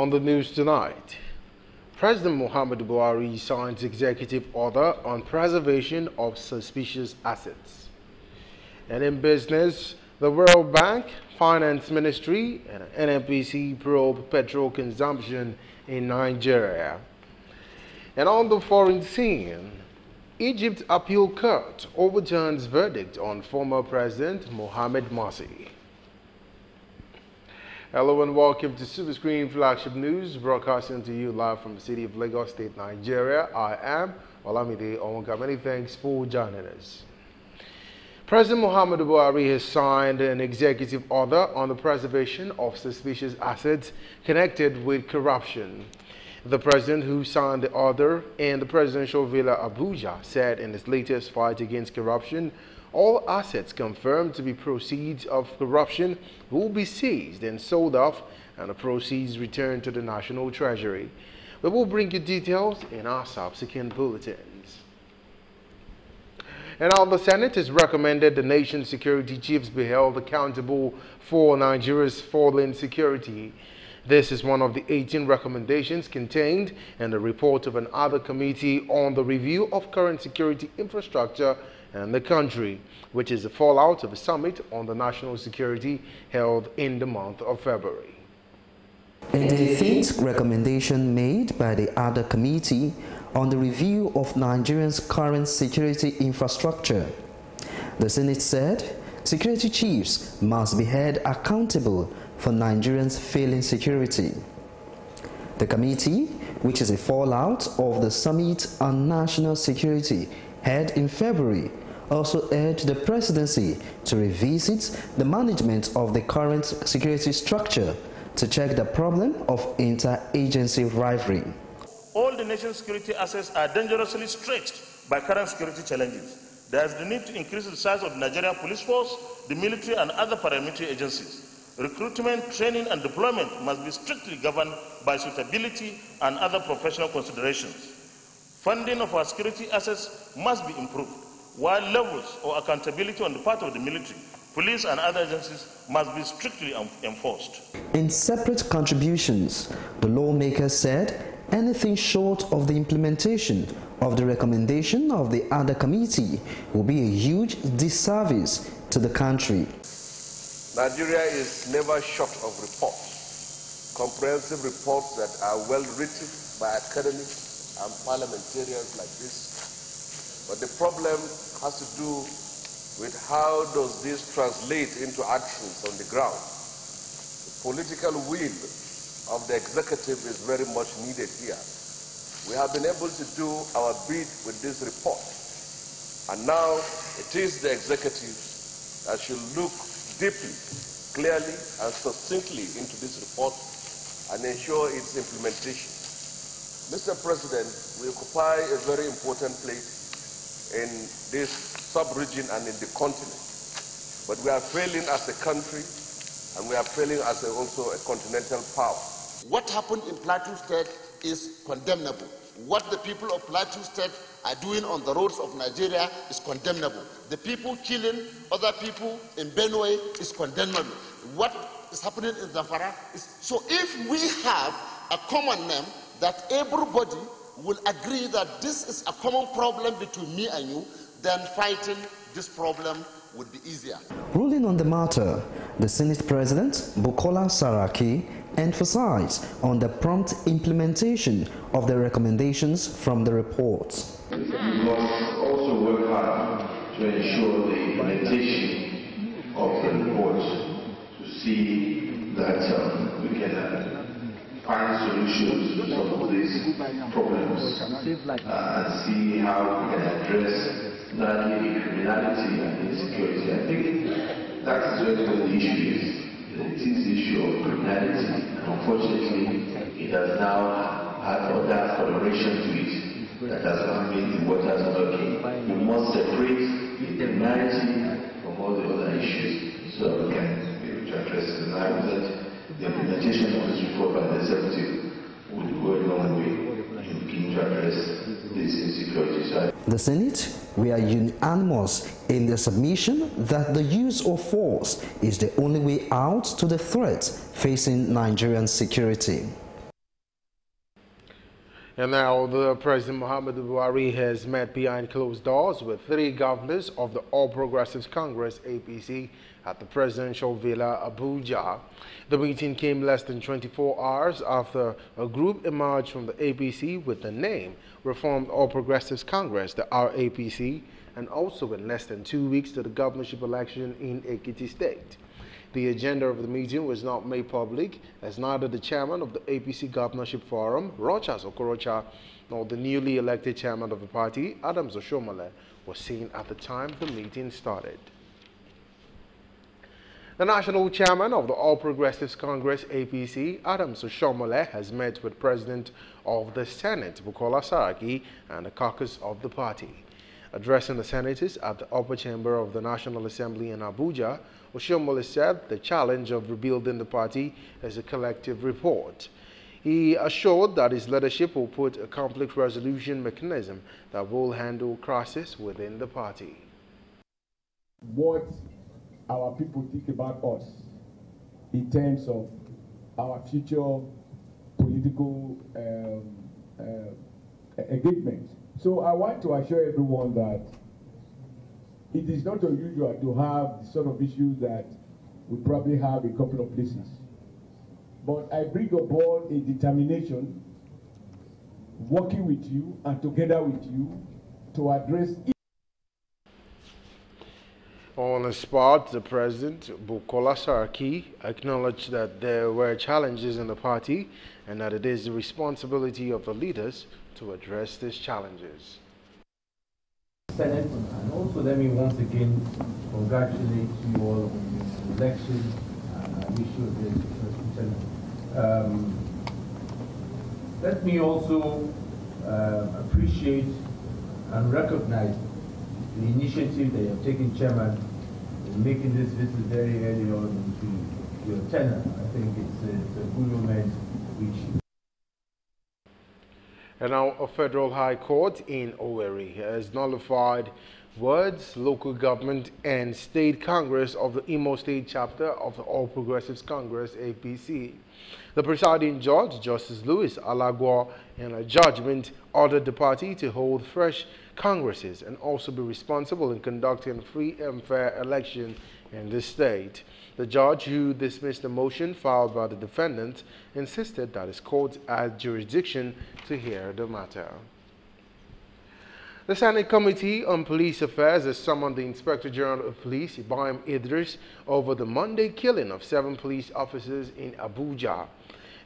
On the news tonight, President Muhammadu Buhari signs executive order on preservation of suspicious assets. And in business, the World Bank, Finance Ministry, and NNPC probe petrol consumption in Nigeria. And on the foreign scene, Egypt appeal court overturns verdict on former President Mohamed Morsi. Hello and welcome to Superscreen Flagship News, broadcasting to you live from the city of Lagos State, Nigeria. I am Olamide Onwuka. Many thanks for joining us. President Muhammadu Buhari has signed an executive order on the preservation of suspicious assets connected with corruption. The president, who signed the order in the presidential villa Abuja, said in his latest fight against corruption, all assets confirmed to be proceeds of corruption will be seized and sold off, and the proceeds returned to the National Treasury. We will bring you details in our subsequent bulletins. And now the Senate has recommended the nation's security chiefs be held accountable for Nigeria's falling security. This is one of the 18 recommendations contained in the report of another committee on the review of current security infrastructure in the country, which is the fallout of a summit on the national security held in the month of February. In the 18th recommendation made by the other committee on the review of Nigeria's current security infrastructure, the Senate said security chiefs must be held accountable for Nigerians' failing security. The committee, which is a fallout of the Summit on National Security held in February, also urged the presidency to revisit the management of the current security structure to check the problem of inter-agency rivalry. All the nation's security assets are dangerously stretched by current security challenges. There is the need to increase the size of the Nigerian police force, the military and other paramilitary agencies. Recruitment, training and deployment must be strictly governed by suitability and other professional considerations. Funding of our security assets must be improved, while levels of accountability on the part of the military, police and other agencies must be strictly enforced. In separate contributions, the lawmakers said anything short of the implementation of the recommendation of the other committee will be a huge disservice to the country. Nigeria is never short of reports, comprehensive reports that are well written by academics and parliamentarians like this. But the problem has to do with how does this translate into actions on the ground. The political will of the executive is very much needed here. We have been able to do our bit with this report. And now it is the executive that should look deeply, clearly and succinctly into this report and ensure its implementation. Mr. President, we occupy a very important place in this sub-region and in the continent. But we are failing as a country, and we are failing as also a continental power. What happened in Plateau State is condemnable. What the people of Plateau State are doing on the roads of Nigeria is condemnable. The people killing other people in Benue is condemnable. What is happening in Zamfara is... So if we have a common name that everybody will agree that this is a common problem between me and you, then fighting this problem would be easier. Ruling on the matter, the Senate President, Bukola Saraki, emphasized on the prompt implementation of the recommendations from the report. We must also work hard to ensure the implementation of the report to see that we can find solutions to some of these problems and see how we can address not only criminality and insecurity. I think that is where the issue is. It is the issue of criminality. Unfortunately, it has now had other coloration to it that has not made the waters murky. We must separate the criminality from all the other issues so we can be able to address it. And I hope that the implementation of this report by the executive would go a long way in beginning to address this insecurity side. The Senate were unanimous in their submission that the use of force is the only way out to the threat facing Nigerian security. And now the President Muhammadu Buhari has met behind closed doors with 3 governors of the All Progressives Congress APC at the presidential villa Abuja. The meeting came less than 24 hours after a group emerged from the APC with the name Reformed All Progressives Congress, the RAPC, and also in less than 2 weeks to the governorship election in Ekiti State. The agenda of the meeting was not made public, as neither the chairman of the APC Governorship Forum, Rochas Okorocha, nor the newly elected chairman of the party, Adams Oshomole, was seen at the time the meeting started. The national chairman of the All Progressives Congress APC, Adams Oshomole, has met with President of the Senate, Bukola Saraki, and the caucus of the party. Addressing the senators at the upper chamber of the National Assembly in Abuja, Oshomole said the challenge of rebuilding the party is a collective report. He assured that his leadership will put a conflict resolution mechanism that will handle crisis within the party. What our people think about us in terms of our future political engagement. So I want to assure everyone that it is not unusual to have the sort of issues that we probably have in a couple of places. But I bring aboard a determination, working with you and together with you to address it. On the spot, the President, Bukola Saraki, acknowledged that there were challenges in the party and that it is the responsibility of the leaders to address these challenges. Senate, and also let me once again congratulate you all on the election, and I wish you a very successful Senate. Let me also appreciate and recognize the initiative that you have taken, Chairman, in making this visit very early on into your tenure. I think it's a good moment which. And now a federal high court in Owerri has nullified words local government and state congress of the Imo State chapter of the All Progressives Congress APC. The presiding judge, Justice Louis Alagwa, in a judgment ordered the party to hold fresh congresses and also be responsible in conducting a free and fair election in the state. The judge, who dismissed the motion filed by the defendant, insisted that his court had jurisdiction to hear the matter. The Senate Committee on Police Affairs has summoned the Inspector General of Police, Ibrahim Idris, over the Monday killing of 7 police officers in Abuja.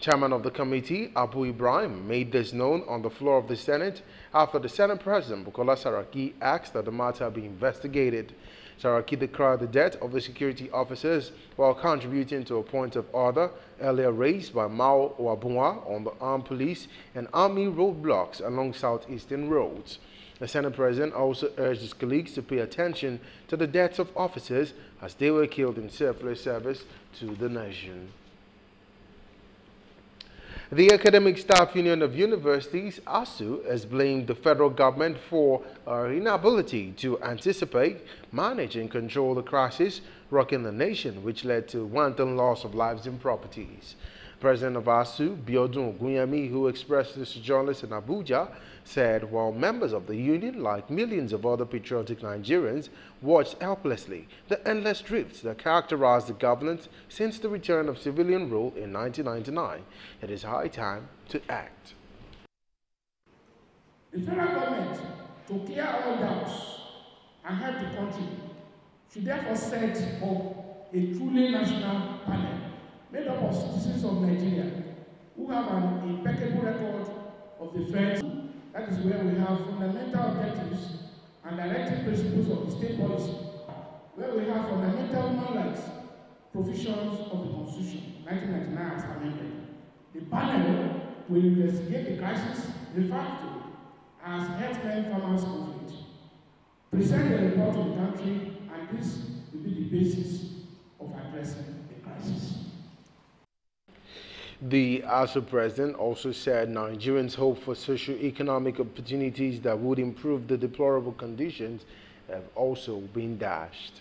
Chairman of the committee, Abu Ibrahim, made this known on the floor of the Senate after the Senate President, Bukola Saraki, asked that the matter be investigated. Saraki decried the death of the security officers while contributing to a point of order earlier raised by Mao Wabunwa on the armed police and army roadblocks along southeastern roads. The Senate President also urged his colleagues to pay attention to the deaths of officers as they were killed in selfless service to the nation. The Academic Staff Union of Universities, ASU, has blamed the federal government for our inability to anticipate, manage and control the crisis rocking the nation, which led to wanton loss of lives and properties. President of ASU, Biodun Ogunyemi, who expressed this to journalists in Abuja, said while members of the union, like millions of other patriotic Nigerians, watched helplessly the endless drifts that characterized the government since the return of civilian rule in 1999, it is high time to act. The federal government, to clear all doubts and help the country, should therefore set up a truly national panel made up of citizens of Nigeria who have an impeccable record of defense. That is where we have fundamental objectives and directive principles of the state policy, where we have fundamental human rights provisions of the Constitution, 1999 as amended. The panel will investigate the crisis referred to as herdsmen farmers conflict, present the report to the country, and this will be the basis of addressing the crisis. The ASU president also said Nigerians' hope for socio-economic opportunities that would improve the deplorable conditions have also been dashed.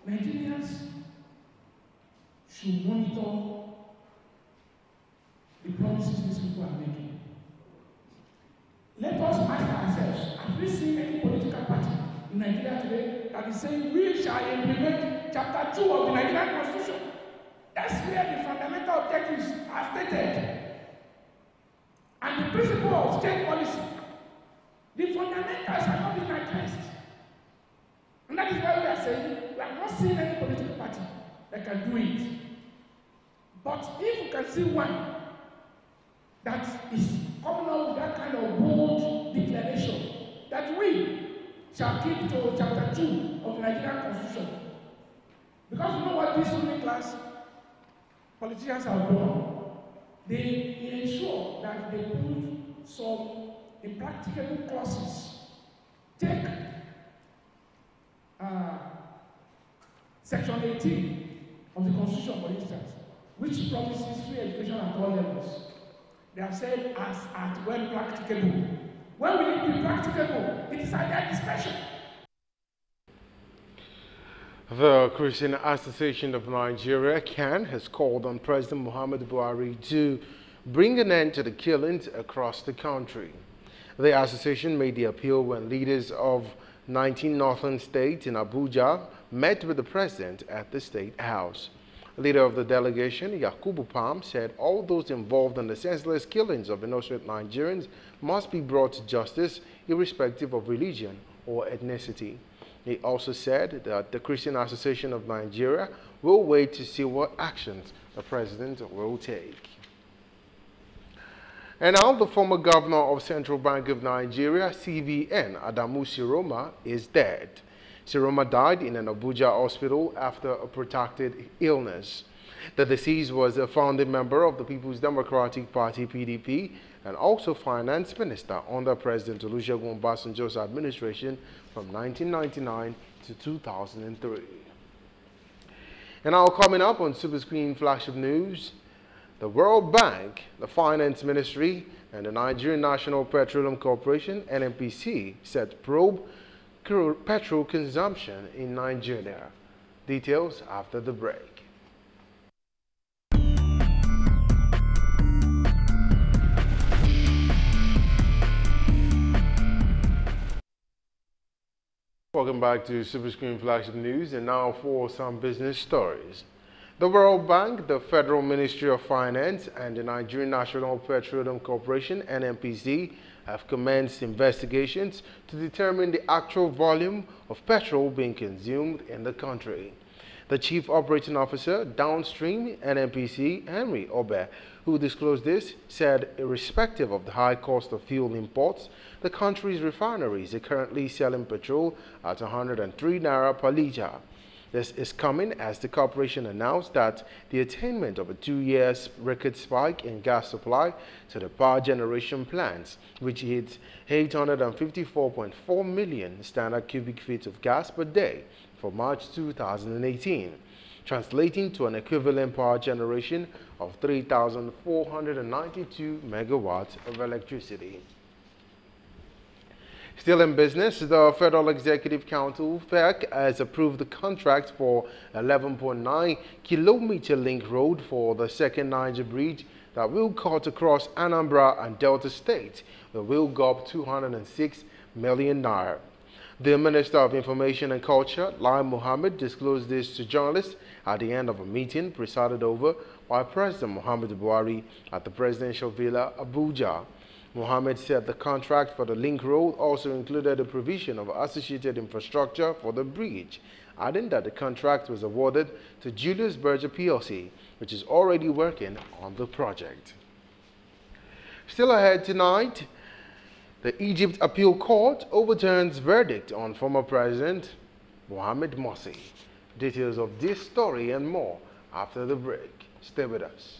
Nigerians should monitor the promises these people are making. Nigeria today that is saying we shall implement Chapter 2 of the Nigerian Constitution. That's where the fundamental objectives are stated. And the principle of state policy. The fundamentals are not being addressed. And that is why we are saying we are not seeing any political party that can do it. But if we can see one that is coming up with that kind of bold declaration that we shall keep to Chapter 2 of the Nigerian Constitution. Because you know what this ruling class politicians have done? They ensure that they put some impracticable clauses. Take Section 18 of the Constitution, for instance, which promises free education at all levels. They have said as at when practicable. When will it be practicable? It is at their discretion. The Christian Association of Nigeria, CAN, has called on President Muhammadu Buhari to bring an end to the killings across the country. The association made the appeal when leaders of 19 northern states in Abuja met with the president at the State House. Leader of the delegation, Yakubu Pam, said all those involved in the senseless killings of innocent Nigerians must be brought to justice irrespective of religion or ethnicity. He also said that the Christian Association of Nigeria will wait to see what actions the president will take. And now the former governor of Central Bank of Nigeria, CBN, Adamu Siroma, is dead. Siroma died in an Abuja hospital after a protracted illness. The deceased was a founding member of the People's Democratic Party, PDP, and also finance minister under President Olusegun Obasanjo's administration from 1999 to 2003. And now coming up on Superscreen Flagship News, the World Bank, the Finance Ministry, and the Nigerian National Petroleum Corporation, NNPC, set probe petrol consumption in Nigeria. Details after the break. Welcome back to Superscreen Flagship News, and now for some business stories. The World Bank, the Federal Ministry of Finance, and the Nigerian National Petroleum Corporation, NNPC, have commenced investigations to determine the actual volume of petrol being consumed in the country. The Chief Operating Officer, Downstream, NNPC, Henry Obe, who disclosed this, said irrespective of the high cost of fuel imports, the country's refineries are currently selling petrol at 103 naira per litre. This is coming as the corporation announced that the attainment of a 2-year record spike in gas supply to the power generation plants, which hit 854.4 million standard cubic feet of gas per day for March 2018, translating to an equivalent power generation of 3,492 megawatts of electricity. Still in business, the Federal Executive Council, FEC, has approved the contract for 11.9-kilometer link road for the second Niger Bridge that will cut across Anambra and Delta States, that will go 206 million naira. The Minister of Information and Culture, Lai Mohammed, disclosed this to journalists at the end of a meeting presided over by President Muhammadu Buhari at the Presidential Villa, Abuja. Mohammed said the contract for the link road also included the provision of associated infrastructure for the bridge, adding that the contract was awarded to Julius Berger PLC, which is already working on the project. Still ahead tonight, the Egypt Appeal Court overturns verdict on former President Mohamed Morsi. Details of this story and more after the break. Stay with us.